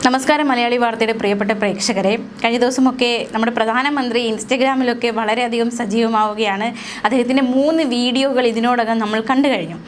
നമസ്കാരം മലയാളി വാർത്തയുടെ പ്രിയപ്പെട്ട പ്രേക്ഷകരെ. കഴിഞ്ഞ ദിവസമൊക്കെ നമ്മുടെ പ്രധാനമന്ത്രി ഇൻസ്റ്റഗ്രാമിലൊക്കെ വളരെയധികം സജീവമാവുകയാണ്. അദ്ദേഹത്തിൻ്റെ 3 വീഡിയോകൾ ഇതിനോടകം നമ്മൾ കണ്ടു കഴിഞ്ഞു.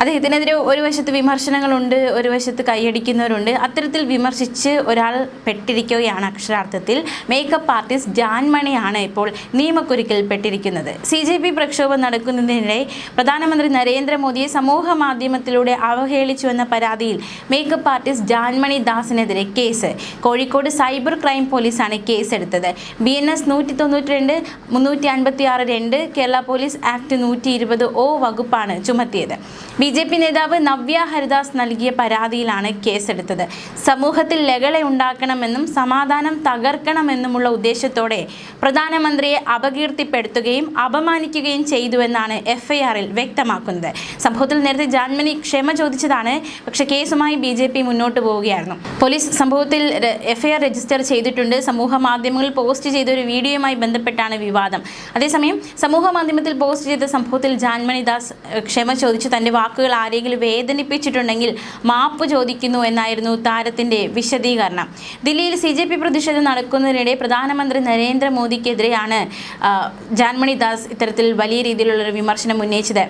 അദ്ദേഹത്തിനെതിരെ ഒരു വശത്ത് വിമർശനങ്ങളുണ്ട്, ഒരു വശത്ത് കൈയടിക്കുന്നവരുണ്ട്. അത്തരത്തിൽ വിമർശിച്ച് ഒരാൾ പെട്ടിരിക്കുകയാണ്. അക്ഷരാർത്ഥത്തിൽ മേക്കപ്പ് ആർട്ടിസ്റ്റ് ജാൻമണിയാണ് ഇപ്പോൾ നിയമക്കുരുക്കിൽ പെട്ടിരിക്കുന്നത്. CJP പ്രക്ഷോഭം നടക്കുന്നതിനിടെ പ്രധാനമന്ത്രി നരേന്ദ്രമോദിയെ സമൂഹ മാധ്യമത്തിലൂടെ അവഹേളിച്ചുവെന്ന പരാതിയിൽ മേക്കപ്പ് ആർട്ടിസ്റ്റ് ജാൻമണി ദാസിനെതിരെ കേസ്. കോഴിക്കോട് സൈബർ ക്രൈം പോലീസാണ് കേസെടുത്തത്. BNS 192, 356(2) Kerala police act 120(O) വകുപ്പാണ് ചുമത്തിയത്. BJP നേതാവ് നവ്യ ഹരിദാസ് നൽകിയ പരാതിയിലാണ് കേസെടുത്തത്. സമൂഹത്തിൽ ലഹള ഉണ്ടാക്കണമെന്നും സമാധാനം തകർക്കണമെന്നുമുള്ള ഉദ്ദേശത്തോടെ പ്രധാനമന്ത്രിയെ അപകീർത്തിപ്പെടുത്തുകയും അപമാനിക്കുകയും ചെയ്തുവെന്നാണ് FIRൽ വ്യക്തമാക്കുന്നത്. സംഭവത്തിൽ നേരത്തെ ജാൻമണി ക്ഷമ ചോദിച്ചതാണ്. പക്ഷേ കേസുമായി BJP മുന്നോട്ട് പോവുകയായിരുന്നു. പോലീസ് സംഭവത്തിൽ FIR രജിസ്റ്റർ ചെയ്തിട്ടുണ്ട്. സമൂഹ മാധ്യമങ്ങളിൽ പോസ്റ്റ് ചെയ്ത ഒരു വീഡിയോയുമായി ബന്ധപ്പെട്ടാണ് വിവാദം. അതേസമയം സമൂഹ മാധ്യമത്തിൽ പോസ്റ്റ് ചെയ്ത സംഭവത്തിൽ ജാൻമണി ദാസ് ക്ഷമ ചോദിച്ചു. തൻ്റെ വാക്കുകൾ ആരെങ്കിലും വേദനിപ്പിച്ചിട്ടുണ്ടെങ്കിൽ മാപ്പ് ചോദിക്കുന്നു എന്നായിരുന്നു താരത്തിൻ്റെ വിശദീകരണം. ദില്ലിയിൽ CJP പ്രതിഷേധം നടക്കുന്നതിനിടെ പ്രധാനമന്ത്രി നരേന്ദ്രമോദിക്കെതിരെയാണ് ജാൻമണി ദാസ് ഇത്തരത്തിൽ വലിയ രീതിയിലുള്ളൊരു വിമർശനം ഉന്നയിച്ചത്.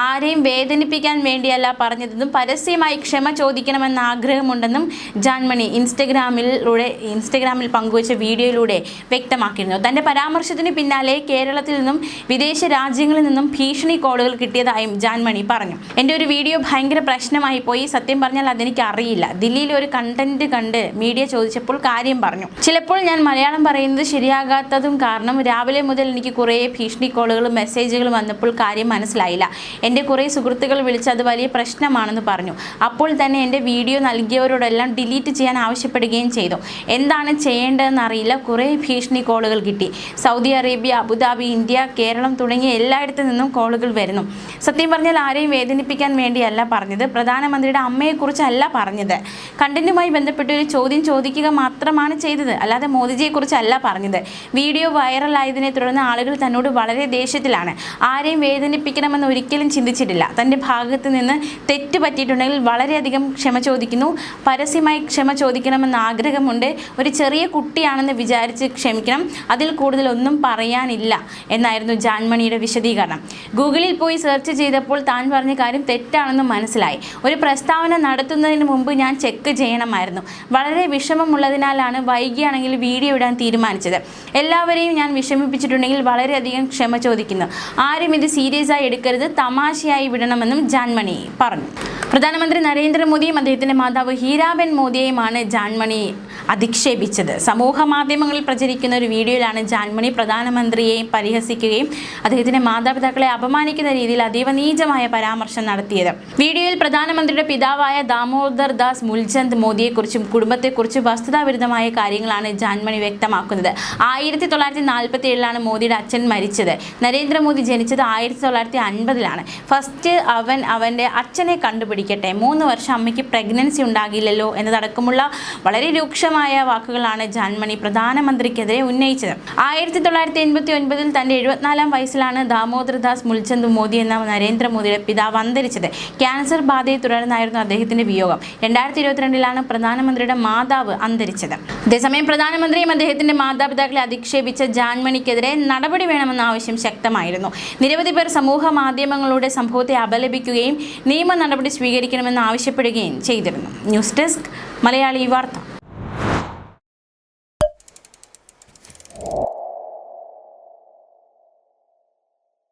ആരെയും വേദനിപ്പിക്കാൻ വേണ്ടിയല്ല പറഞ്ഞതെന്നും പരസ്യമായി ക്ഷമ ചോദിക്കണമെന്ന ആഗ്രഹമുണ്ടെന്നും ജാൻമണി ഇൻസ്റ്റഗ്രാമിൽ പങ്കുവച്ച വീഡിയോയിലൂടെ വ്യക്തമാക്കിയിരുന്നു. തൻ്റെ പരാമർശത്തിന് പിന്നാലെ കേരളത്തിൽ നിന്നും വിദേശ രാജ്യങ്ങളിൽ നിന്നും ഭീഷണി കോളുകൾ കിട്ടിയതായും ജാൻമണി പറഞ്ഞു. എൻ്റെ ഒരു വീഡിയോ ഭയങ്കര പ്രശ്നമായി പോയി. സത്യം പറഞ്ഞാൽ അതെനിക്ക് അറിയില്ല. ദില്ലിയിൽ ഒരു കണ്ടന്റ് കണ്ട് മീഡിയ ചോദിച്ചപ്പോൾ കാര്യം പറഞ്ഞു. ചിലപ്പോൾ ഞാൻ മലയാളം പറയുന്നത് ശരിയാകാത്തതും കാരണം രാവിലെ മുതൽ എനിക്ക് കുറേ ഭീഷണി കോളുകളും മെസ്സേജുകളും വന്നപ്പോൾ കാര്യം മനസ്സിലായില്ല. എൻ്റെ കുറേ സുഹൃത്തുക്കൾ വിളിച്ച് അത് വലിയ പ്രശ്നമാണെന്ന് പറഞ്ഞു. അപ്പോൾ തന്നെ എൻ്റെ വീഡിയോ നൽകിയവരോടെല്ലാം ഡിലീറ്റ് ചെയ്യാൻ ആവശ്യപ്പെടുകയും ചെയ്തു. എന്താണ് ചെയ്യേണ്ടതെന്ന് അറിയില്ല. കുറേ ഭീഷണി കോളുകൾ കിട്ടി. Saudi Arabia, Abu Dhabi, India, Keralam തുടങ്ങിയ എല്ലായിടത്തു നിന്നും കോളുകൾ വരുന്നു. സത്യം പറഞ്ഞാൽ ആരെയും വേദനിപ്പിക്കാൻ വേണ്ടിയല്ല പറഞ്ഞത്. പ്രധാനമന്ത്രിയുടെ അമ്മയെക്കുറിച്ചല്ല പറഞ്ഞത്. കണ്ടന്റുമായി ബന്ധപ്പെട്ട് ഒരു ചോദ്യം ചോദിക്കുക മാത്രമാണ് ചെയ്തത്. അല്ലാതെ മോദിജിയെക്കുറിച്ചല്ല പറഞ്ഞത്. വീഡിയോ വൈറലായതിനെ തുടർന്ന് ആളുകൾ തന്നോട് വളരെ ദേഷ്യത്തിലാണ്. ആരെയും വേദനിപ്പിക്കണമെന്ന് ഒരിക്കലും ചിന്തിച്ചിട്ടില്ല. തൻ്റെ ഭാഗത്ത് നിന്ന് തെറ്റ് പറ്റിയിട്ടുണ്ടെങ്കിൽ വളരെയധികം ക്ഷമ ചോദിക്കുന്നു. പരസ്യമായി ക്ഷമ ചോദിക്കണമെന്ന് ആഗ്രഹമുണ്ട്. ഒരു ചെറിയ കുട്ടിയാണെന്ന് വിചാരിച്ച് ക്ഷമിക്കണം. അതിൽ കൂടുതൽ ഒന്നും പറയാനില്ല എന്നായിരുന്നു ജാൻമണിയുടെ വിശദീകരണം. ഗൂഗിളിൽ പോയി സെർച്ച് ചെയ്തപ്പോൾ താൻ പറഞ്ഞ കാര്യം തെറ്റാണെന്ന് മനസ്സിലായി. ഒരു പ്രസ്താവന നടത്തുന്നതിന് മുമ്പ് ഞാൻ ചെക്ക് ചെയ്യണമായിരുന്നു. വളരെ വിഷമമുള്ളതിനാലാണ് വൈകിയാണെങ്കിൽ വീഡിയോ ഇടാൻ തീരുമാനിച്ചത്. എല്ലാവരെയും ഞാൻ വിഷമിപ്പിച്ചിട്ടുണ്ടെങ്കിൽ വളരെയധികം ക്ഷമ ചോദിക്കുന്നു. ആരും ഇത് സീരിയസ് ആയി എടുക്കരുത്, തമാശയായി വിടണമെന്നും ജാൻമണി പറഞ്ഞു. പ്രധാനമന്ത്രി നരേന്ദ്രമോദിയും അദ്ദേഹത്തിൻ്റെ മാതാവ് ഹീരാബെൻ മോദിയെയുമാണ് ജാൻമണി അധിക്ഷേപിച്ചത്. സമൂഹ മാധ്യമങ്ങളിൽ പ്രചരിക്കുന്ന ഒരു വീഡിയോയിലാണ് ജാൻമണി പ്രധാനമന്ത്രിയെ പരിഹസിക്കുകയും അദ്ദേഹത്തിൻ്റെ മാതാപിതാക്കളെ അപമാനിക്കുന്ന രീതിയിൽ അതീവ നീചമായ പരാമർശം നടത്തിയത്. വീഡിയോയിൽ പ്രധാനമന്ത്രിയുടെ പിതാവായ ദാമോദർ ദാസ് മുൽചന്ദ് മോദിയെക്കുറിച്ചും കുടുംബത്തെക്കുറിച്ചും വസ്തുതാവിരുദ്ധമായ കാര്യങ്ങളാണ് ജാൻമണി വ്യക്തമാക്കുന്നത്. 1947 മോദിയുടെ അച്ഛൻ മരിച്ചത്. നരേന്ദ്രമോദി ജനിച്ചത് 1950. ഫസ്റ്റ് അവൻ്റെ അച്ഛനെ കണ്ടുപിടിക്കട്ടെ, 3 വർഷം അമ്മയ്ക്ക് പ്രഗ്നൻസി ഉണ്ടാകില്ലല്ലോ എന്നതടക്കമുള്ള വളരെ രൂക്ഷമായ വാക്കുകളാണ് ജാൻമണി പ്രധാനമന്ത്രിക്കെതിരെ ഉന്നയിച്ചത്. 1989 തൻ്റെ 74-ാം വയസ്സിലാണ് ദാമോദർ ദാസ് മുൽചന്ദ് മോദി എന്ന നരേന്ദ്രമോദിയുടെ പിതാവ് അന്തരിച്ചത്. ക്യാൻസർ ബാധയെ തുടർന്നായിരുന്നു അദ്ദേഹത്തിൻ്റെ വിയോഗം. 2022 പ്രധാനമന്ത്രിയുടെ മാതാവ് അന്തരിച്ചത്. അതേസമയം പ്രധാനമന്ത്രിയും അദ്ദേഹത്തിൻ്റെ മാതാപിതാക്കളെ അധിക്ഷേപിച്ച ജാൻമണിക്കെതിരെ നടപടി വേണമെന്ന ആവശ്യം ശക്തമായിരുന്നു. നിരവധി പേർ സമൂഹ മാധ്യമങ്ങളുടെ സംഭവത്തെ അപലപിക്കുകയും നിയമ നടപടി സ്വീകരിക്കണമെന്ന് ആവശ്യപ്പെടുകയും ചെയ്തിരുന്നു. ന്യൂസ് ഡെസ്ക് മലയാളി വാർത്ത.